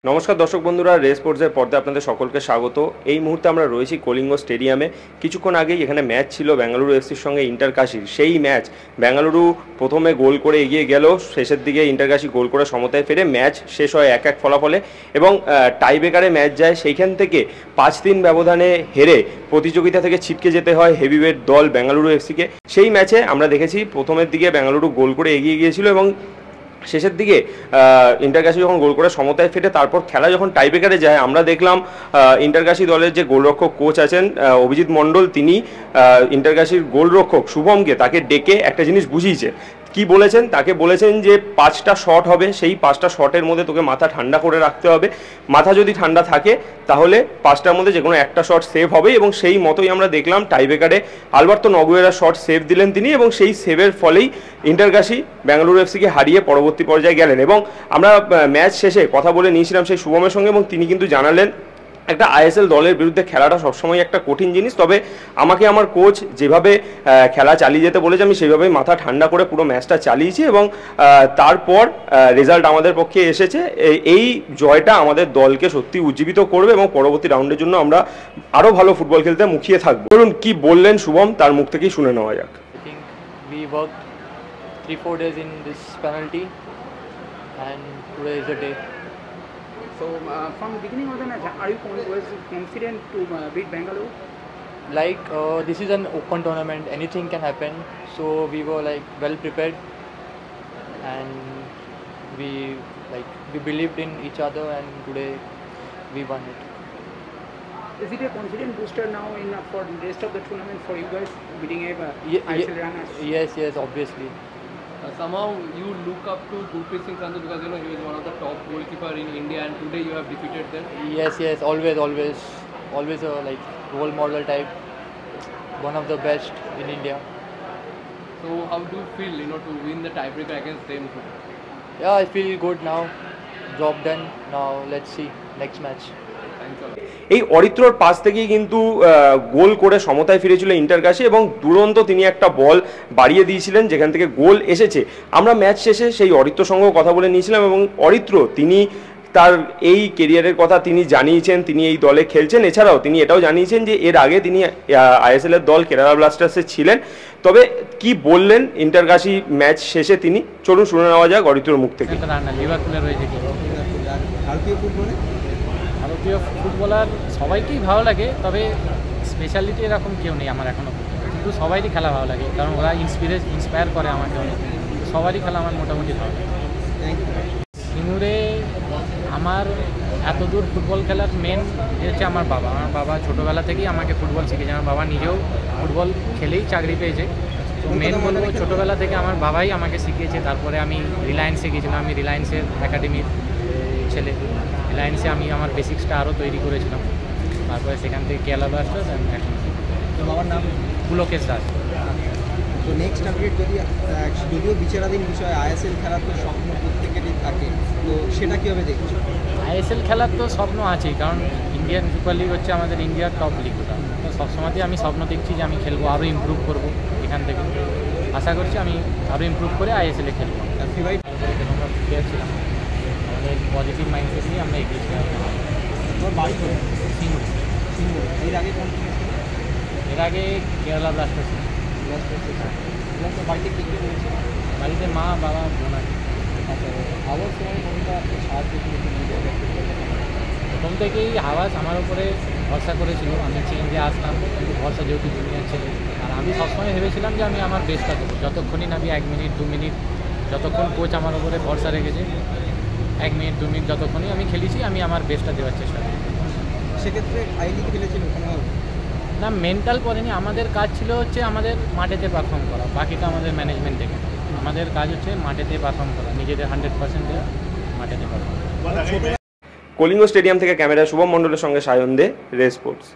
নমস্কার দর্শক বন্ধুরা, রে স্পোর্টসের পর্দায় আপনাদের সকলকে স্বাগত। এই মুহূর্তে আমরা রয়েছি কলিঙ্গ স্টেডিয়ামে। কিছুক্ষণ আগেই এখানে ম্যাচ ছিল বেঙ্গালুরু এফসির সঙ্গে ইন্টারকাশির। সেই ম্যাচ বেঙ্গালুরু প্রথমে গোল করে এগিয়ে গেল, শেষের দিকে ইন্টারকাশি গোল করে সমতায় ফেরে ম্যাচ শেষ হয় 1-1 ফলাফলে এবং টাইব্রেকারে ম্যাচ যায়। সেইখান থেকে 5-3 ব্যবধানে হেরে প্রতিযোগিতা থেকে ছিটকে যেতে হয় হেভিওয়েট দল বেঙ্গালুরু এফসিকে। সেই ম্যাচে আমরা দেখেছি প্রথমের দিকে বেঙ্গালুরু গোল করে এগিয়ে গিয়েছিল এবং শেষের দিকে ইন্টারকাশি যখন গোল করে সমতায় ফেটে তারপর খেলা যখন টাইব্রেকারে যায়, আমরা দেখলাম ইন্টারকাশি দলের যে গোলরক্ষক কোচ আছেন অভিজিৎ মণ্ডল, তিনি ইন্টারকাশির গোলরক্ষক শুভমকে তাকে ডেকে একটা জিনিস বুঝিয়েছে। কি বলেছেন? তাকে বলেছেন যে 5টা শট হবে, সেই 5টা শটের মধ্যে তোকে মাথা ঠান্ডা করে রাখতে হবে। মাথা যদি ঠান্ডা থাকে তাহলে 5টার মধ্যে যে কোনো একটা শট সেভ হবে এবং সেই মতোই আমরা দেখলাম টাইব্রেকারে আলবার্তো নগুয়েরা শট সেভ দিলেন তিনি এবং সেই সেভের ফলেই ইন্টারকাশি বেঙ্গালুরু এফসিকে হারিয়ে পরবর্তী পর্যায়ে গেলেন। এবং আমরা ম্যাচ শেষে কথা বলে নিয়েছিলাম সেই শুভমের সঙ্গে এবং তিনি কিন্তু জানালেন একটা আইএসএল দলের বিরুদ্ধে খেলাটা সবসময় একটা কঠিন জিনিস, তবে আমাকে আমার কোচ যেভাবে খেলা চালিয়ে যেতে বলেছে আমি সেইভাবেই মাথা ঠান্ডা করে পুরো ম্যাচটা চালিয়েছি এবং তারপর রেজাল্ট আমাদের পক্ষে এসেছে। এই জয়টা আমাদের দলকে সত্যি উজ্জীবিত করবে এবং পরবর্তী রাউন্ডের জন্য আমরা আরও ভালো ফুটবল খেলতে মুখিয়ে থাকবো। ধরুন কি বললেন শুভম, তার মুখ থেকেই শুনে নেওয়া যাক। We worked 3-4 days in this penalty and today is the day. So from the beginning of the match, are you confident to beat Bengaluru? This is an open tournament, anything can happen. So we were well prepared, and we believed in each other, and today we won it. Is it a confident booster now for the rest of the tournament for you guys beating ISL runners? Yes, obviously. Somehow you look up to Gurpreet Singh Sandhu because he is one of the top goalkeeper in India, and today you have defeated them. Yes, always a role model type, one of the best in India. So how do you feel, to win the tiebreaker against them? Yeah, I feel good now. Job done. Now let's see next match. এই অরিত্রর pass থেকেই কিন্তু গোল করে সমতায় ফিরেছিল ইন্টারকাশি এবং দুরন্ত তিনি একটা বল বাড়িয়ে দিয়েছিলেন যেখান থেকে গোল এসেছে। আমরা ম্যাচ শেষে সেই অরিত্র সঙ্গেও কথা বলে নিয়েছিলাম এবং অরিত্র তিনি তার এই কেরিয়ারের কথা তিনি জানিয়েছেন, তিনি এই দলে খেলছেন। এছাড়াও তিনি এটাও জানিয়েছেন যে এর আগে তিনি আইএসএল এর দল কেরালা ব্লাস্টার্সে ছিলেন। তবে কি বললেন ইন্টারকাশি ম্যাচ শেষে তিনি, চলুন শুনে নেওয়া যাক অরিত্রর মুখ থেকে। ভারতীয় ফুটবলার সবাইকেই ভালো লাগে, তবে স্পেশালিটি এরকম কেউ নেই আমার এখনও, কিন্তু সবারই খেলা ভালো লাগে কারণ ওরা ইন্সপায়ার করে আমাকে অনেক। সবারই খেলা আমার মোটামুটি ভালো লাগে। সিঙ্গুরে আমার এতদূর ফুটবল খেলার মেন হচ্ছে আমার বাবা ছোটোবেলা থেকেই আমাকে ফুটবল শিখেছে। আমার বাবা নিজেও ফুটবল খেলেই চাকরি পেয়েছে। তো মেন বলবো ছোটোবেলা থেকে আমার বাবাই আমাকে শিখিয়েছে। তারপরে আমি রিলায়েন্সে গিয়েছিলাম, আমি রিলায়েন্সের একাডেমির ছেলে। রিলায়েন্সে আমি আমার বেসিক্সটা আরও তৈরি করেছিলাম। তারপরে সেখান থেকে কেরালা ব্লাস্টার্স এখন। তো বাবার নাম পুলকেশ দাস। তো নেক্সট আপডেট যদিও বিচারাধীন বিষয়, আইএসএল খেলার তো স্বপ্ন প্রত্যেকেরই থাকে, তো সেটা কীভাবে দেখছো? আইএসএল খেলার তো স্বপ্ন আছেই, কারণ ইন্ডিয়ান সুপার লিগ হচ্ছে আমাদের ইন্ডিয়ার টপ লিগ। ওটা তো সবসময়তেই আমি স্বপ্ন দেখছি যে আমি খেলবো, আরও ইমপ্রুভ করবো। এখান থেকে আশা করছি আমি আরও ইমপ্রুভ করে আইএসএলে খেলবো। আমরা প্লেয়ার ছিলাম, আমাদের পজিটিভ মাইন্ডসেট নিয়ে আমরা এগিয়েছিলাম। তোমার বাড়ি করে সিঙ্গুর এর আগে কোন ছিল? এর আগে কেরালা ব্লাস্টার্স। বাড়িতে কী কী রয়েছে? বাড়িতে মা, বাবা, বোন আছে। আচ্ছা, আওয়াজ সময় কোনটা সাহায্য করেছে? প্রথম থেকেই আওয়াজ আমার উপরে ভরসা করেছিল। আমি চেঞ্জে আসলাম, কিন্তু ভরসা যেহেতু জুনিয়র ছেলে, আর আমি সবসময় ভেবেছিলাম যে আমি আমার বেস্টটা দেবো। যতক্ষণই না আমি 1 মিনিট 2 মিনিট, যতক্ষণ কোচ আমার উপরে ভরসা রেখেছে 1 মিনিট 2 মিনিট যতক্ষণই আমি খেলেছি, আমি আমার বেস্টটা দেওয়ার চেষ্টা করি। সেক্ষেত্রে আই লিগ খেলেছিল কোনোভাবে? না, মেন্টাল করেনি। আমাদের কাজ ছিল হচ্ছে আমাদের মাঠেতে পারফর্ম করা, বাকিটা আমাদের ম্যানেজমেন্ট থেকে। আমাদের কাজ হচ্ছে মাঠেতে পারফর্ম করা, নিজেদের 100% দিয়ে মাঠেতে পারফর্ম করা। কলিঙ্গ স্টেডিয়াম থেকে ক্যামেরা শুভম মণ্ডলের সঙ্গে সায়ন দে, রে স্পোর্টস।